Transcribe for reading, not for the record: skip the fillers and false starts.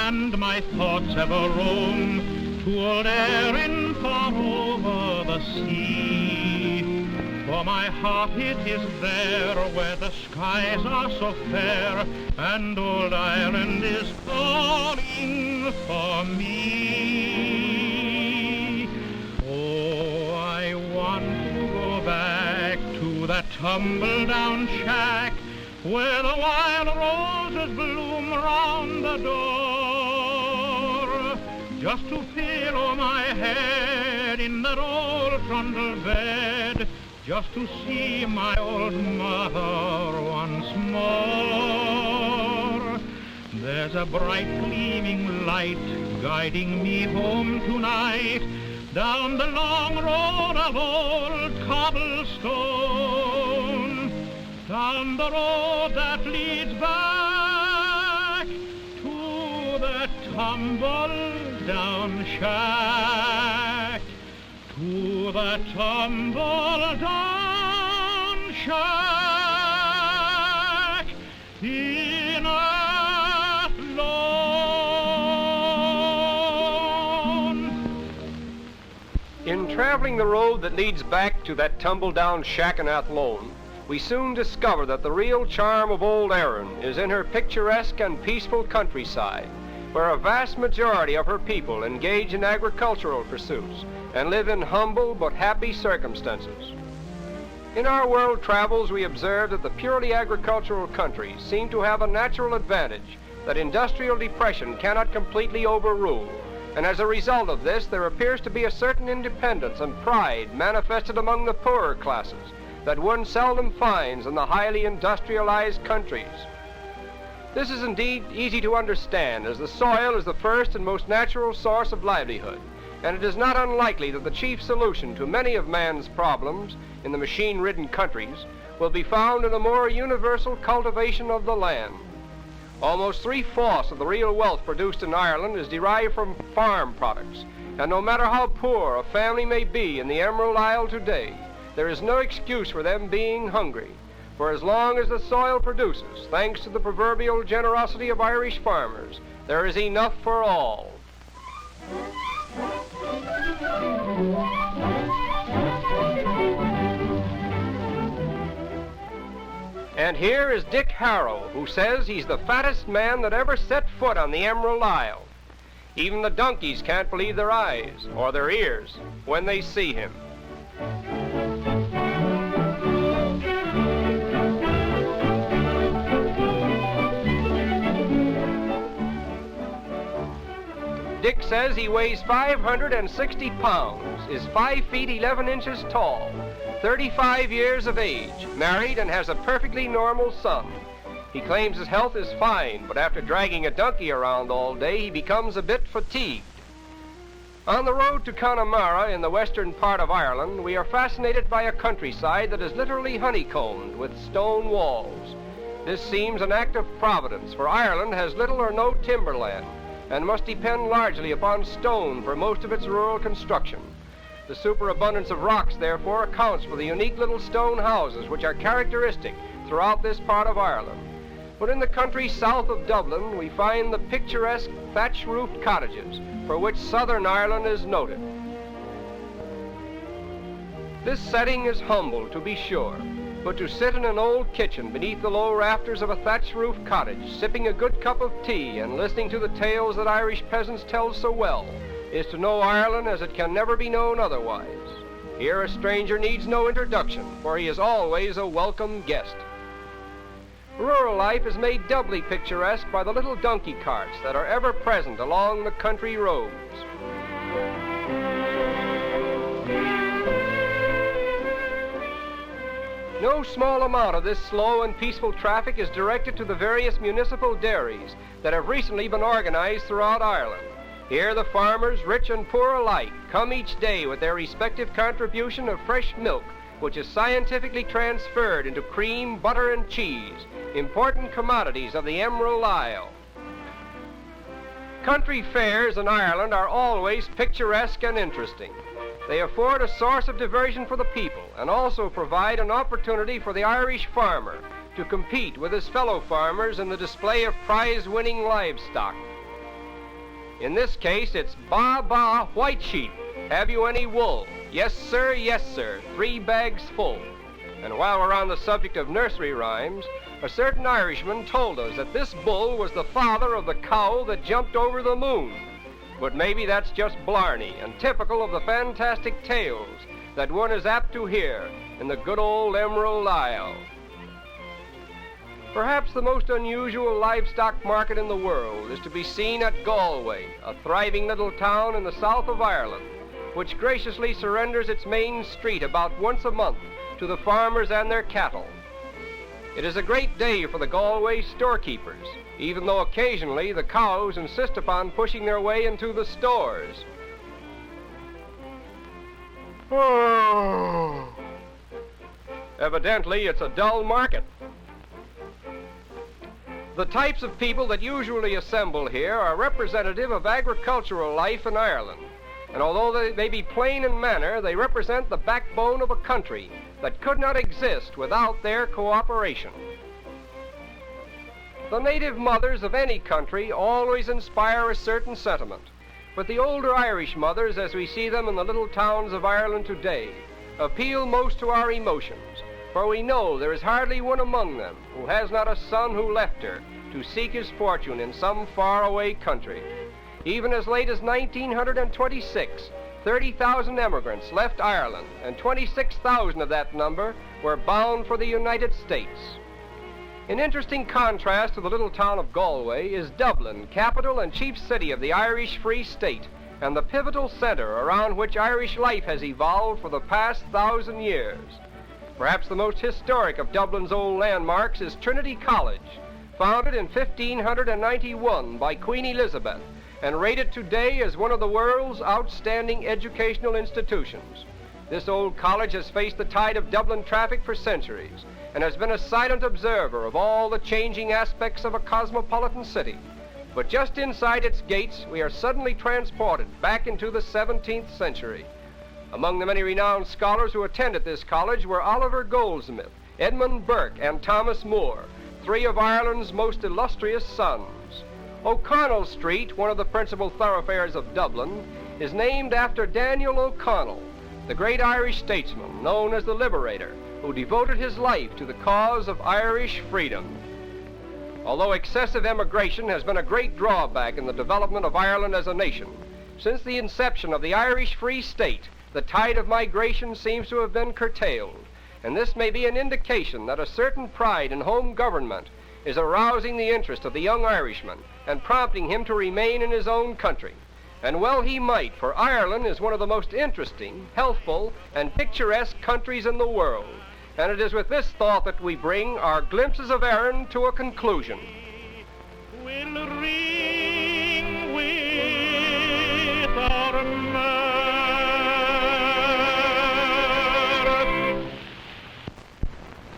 and my thoughts ever roam to old Erin far over the sea. For my heart it is there where the skies are so fair, and old Ireland is calling for me. Oh, I want to go back to that tumble-down shack where the wild roses bloom round the door, just to pillow my head in that old trundle bed, just to see my old mother once more. There's a bright gleaming light guiding me home tonight, down the long road of old cobblestone, down the road that leads back to the tumble-down shack, to the tumble-down shack in Athlone. In traveling the road that leads back to that tumble-down shack in Athlone, we soon discover that the real charm of old Erin is in her picturesque and peaceful countryside, where a vast majority of her people engage in agricultural pursuits and live in humble but happy circumstances. In our world travels, we observe that the purely agricultural countries seem to have a natural advantage that industrial depression cannot completely overrule, and as a result of this, there appears to be a certain independence and pride manifested among the poorer classes that one seldom finds in the highly industrialized countries. This is indeed easy to understand, as the soil is the first and most natural source of livelihood, and it is not unlikely that the chief solution to many of man's problems in the machine-ridden countries will be found in a more universal cultivation of the land. Almost 3/4 of the real wealth produced in Ireland is derived from farm products, and no matter how poor a family may be in the Emerald Isle today, there is no excuse for them being hungry, for as long as the soil produces, thanks to the proverbial generosity of Irish farmers, there is enough for all. And here is Dick Harrow, who says he's the fattest man that ever set foot on the Emerald Isle. Even the donkeys can't believe their eyes or their ears when they see him. Dick says he weighs 560 pounds, is 5 feet 11 inches tall, 35 years of age, married, and has a perfectly normal son. He claims his health is fine, but after dragging a donkey around all day, he becomes a bit fatigued. On the road to Connemara in the western part of Ireland, we are fascinated by a countryside that is literally honeycombed with stone walls. This seems an act of providence, for Ireland has little or no timberland and must depend largely upon stone for most of its rural construction. The superabundance of rocks, therefore, accounts for the unique little stone houses which are characteristic throughout this part of Ireland. But in the country south of Dublin, we find the picturesque thatch-roofed cottages for which southern Ireland is noted. This setting is humble, to be sure, but to sit in an old kitchen beneath the low rafters of a thatch-roofed cottage, sipping a good cup of tea and listening to the tales that Irish peasants tell so well, is to know Ireland as it can never be known otherwise. Here a stranger needs no introduction, for he is always a welcome guest. Rural life is made doubly picturesque by the little donkey carts that are ever present along the country roads. No small amount of this slow and peaceful traffic is directed to the various municipal dairies that have recently been organized throughout Ireland. Here the farmers, rich and poor alike, come each day with their respective contribution of fresh milk, which is scientifically transferred into cream, butter, and cheese, important commodities of the Emerald Isle. Country fairs in Ireland are always picturesque and interesting. They afford a source of diversion for the people and also provide an opportunity for the Irish farmer to compete with his fellow farmers in the display of prize-winning livestock. In this case, it's ba ba white sheep. Have you any wool? Yes, sir, 3 bags full. And while we're on the subject of nursery rhymes, a certain Irishman told us that this bull was the father of the cow that jumped over the moon. But maybe that's just blarney and typical of the fantastic tales that one is apt to hear in the good old Emerald Isle. Perhaps the most unusual livestock market in the world is to be seen at Galway, a thriving little town in the south of Ireland, which graciously surrenders its main street about once a month to the farmers and their cattle. It is a great day for the Galway storekeepers, even though occasionally the cows insist upon pushing their way into the stores. Oh. Evidently, it's a dull market. The types of people that usually assemble here are representative of agricultural life in Ireland, and although they may be plain in manner, they represent the backbone of a country that could not exist without their cooperation. The native mothers of any country always inspire a certain sentiment, but the older Irish mothers, as we see them in the little towns of Ireland today, appeal most to our emotions, for we know there is hardly one among them who has not a son who left her to seek his fortune in some faraway country. Even as late as 1926, 30,000 emigrants left Ireland, and 26,000 of that number were bound for the United States. In interesting contrast to the little town of Galway is Dublin, capital and chief city of the Irish Free State, and the pivotal center around which Irish life has evolved for the past 1,000 years. Perhaps the most historic of Dublin's old landmarks is Trinity College, founded in 1591 by Queen Elizabeth, and rated today as one of the world's outstanding educational institutions. This old college has faced the tide of Dublin traffic for centuries and has been a silent observer of all the changing aspects of a cosmopolitan city. But just inside its gates, we are suddenly transported back into the 17th century. Among the many renowned scholars who attended this college were Oliver Goldsmith, Edmund Burke, and Thomas Moore, 3 of Ireland's most illustrious sons. O'Connell Street, one of the principal thoroughfares of Dublin, is named after Daniel O'Connell, the great Irish statesman known as the Liberator, who devoted his life to the cause of Irish freedom. Although excessive emigration has been a great drawback in the development of Ireland as a nation, since the inception of the Irish Free State, the tide of migration seems to have been curtailed, and this may be an indication that a certain pride in home government is arousing the interest of the young Irishman and prompting him to remain in his own country. And well he might, for Ireland is one of the most interesting, healthful, and picturesque countries in the world. And it is with this thought that we bring our glimpses of Erin to a conclusion. Will